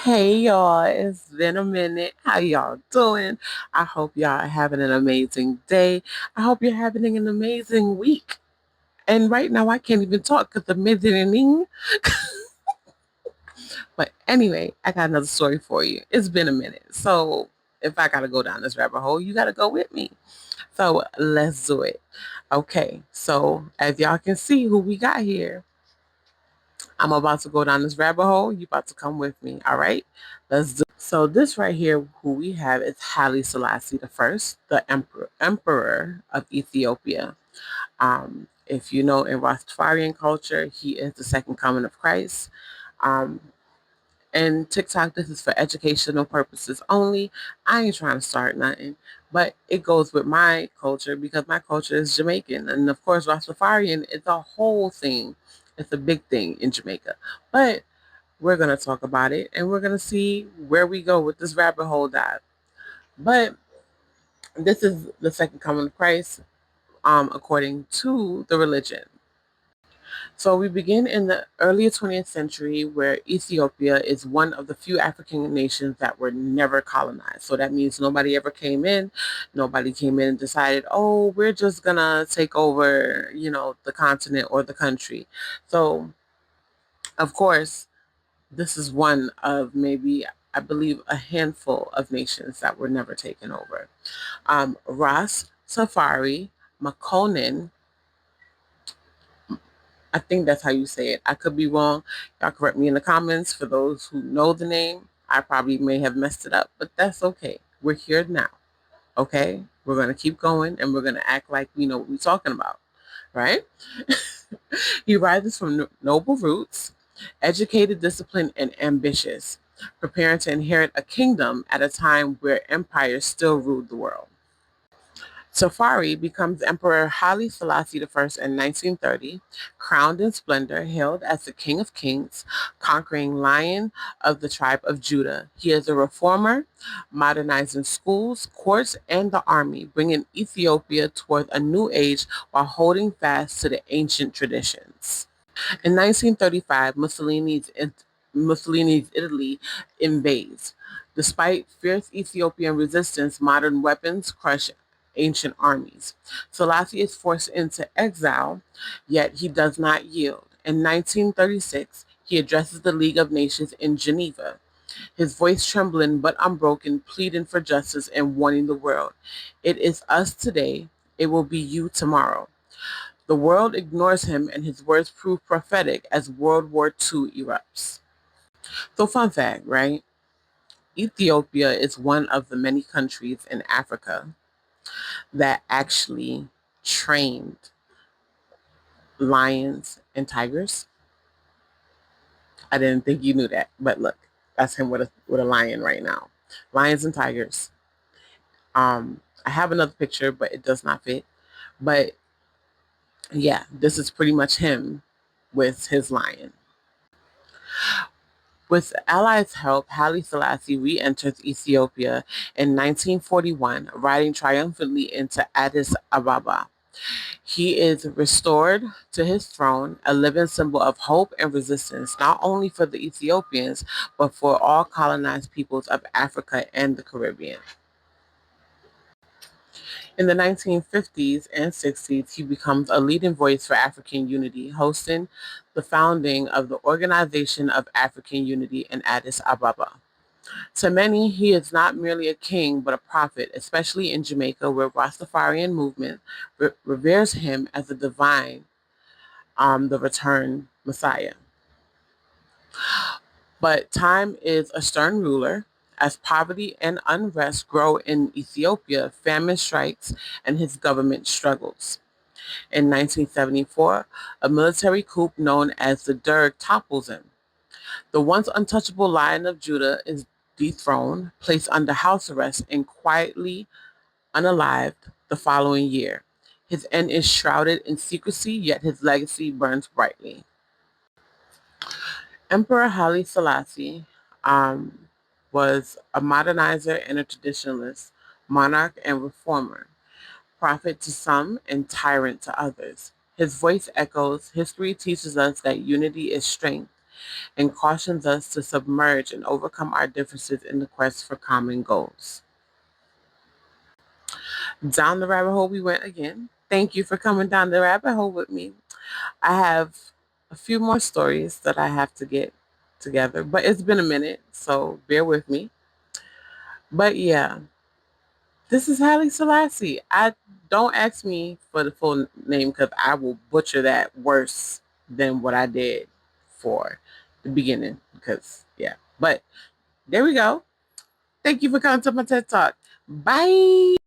Hey y'all, it's been a minute. How y'all doing? I hope y'all are having an amazing day. I hope you're having an amazing week. And right now I can't even talk because I'm amazing. But anyway, I got another story for you. It's been a minute. So if I gotta go down this rabbit hole, you gotta go with me. So let's do it. Okay, so as y'all can see who we got here, I'm about to go down this rabbit hole. You about to come with me. All right, let's do. So this right here, who we have is Haile Selassie the First, the emperor of Ethiopia. If you know, in Rastafarian culture, he is the second coming of Christ. Um, and TikTok, this is for educational purposes only. I ain't trying to start nothing, but it goes with my culture because my culture is Jamaican, and of course, Rastafarian is a whole thing. It's a big thing in Jamaica, but we're going to talk about it and we're going to see where we go with this rabbit hole dive. But this is the second coming of Christ, according to the religion. So we begin in the early 20th century where Ethiopia is one of the few African nations that were never colonized. So that means nobody ever came in. Nobody came in and decided, oh, we're just going to take over, the continent or the country. So, of course, this is one of maybe, I believe, a handful of nations that were never taken over. Ras Safari Makonnen, I think that's how you say it. I could be wrong. Y'all correct me in the comments. For those who know the name, I probably may have messed it up, but that's okay. We're here now. Okay? We're going to keep going and we're going to act like we know what we're talking about. Right? He rises from noble roots, educated, disciplined, and ambitious, preparing to inherit a kingdom at a time where empires still ruled the world. Safari becomes Emperor Haile Selassie I in 1930, crowned in splendor, hailed as the King of Kings, conquering Lion of the tribe of Judah. He is a reformer, modernizing schools, courts, and the army, bringing Ethiopia toward a new age while holding fast to the ancient traditions. In 1935, Mussolini's Italy invades. Despite fierce Ethiopian resistance, modern weapons crush ancient armies. Selassie is forced into exile, yet he does not yield. In 1936, he addresses the League of Nations in Geneva, his voice trembling but unbroken, pleading for justice and warning the world. It is us today, it will be you tomorrow. The world ignores him and his words prove prophetic as World War II erupts. So fun fact, right? Ethiopia is one of the many countries in Africa that actually trained lions and tigers. I didn't think you knew that, but look, that's him with a lion right now. Lions and tigers. I have another picture, but it does not fit. But yeah, this is pretty much him with his lion. With Allies' help, Haile Selassie re-enters Ethiopia in 1941, riding triumphantly into Addis Ababa. He is restored to his throne, a living symbol of hope and resistance, not only for the Ethiopians, but for all colonized peoples of Africa and the Caribbean. In the 1950s and 60s, he becomes a leading voice for African unity, hosting the founding of the Organization of African Unity in Addis Ababa. To many, he is not merely a king, but a prophet, especially in Jamaica, where Rastafarian movement reveres him as the divine, the returned Messiah. But time is a stern ruler. As poverty and unrest grow in Ethiopia, famine strikes and his government struggles. In 1974, a military coup known as the Derg topples him. The once untouchable Lion of Judah is dethroned, placed under house arrest, and quietly unalived the following year. His end is shrouded in secrecy, yet his legacy burns brightly. Emperor Haile Selassie um, was a modernizer and a traditionalist, monarch and reformer, prophet to some and tyrant to others. His voice echoes, history teaches us that unity is strength, and cautions us to submerge and overcome our differences in the quest for common goals. Down the rabbit hole we went again. Thank you for coming down the rabbit hole with me. I have a few more stories that I have to get together, but it's been a minute, so bear with me. But yeah, this is Haile Selassie. I don't ask me for the full name because I will butcher that worse than what I did for the beginning. Because yeah, but there we go. Thank you for coming to my TED Talk. Bye.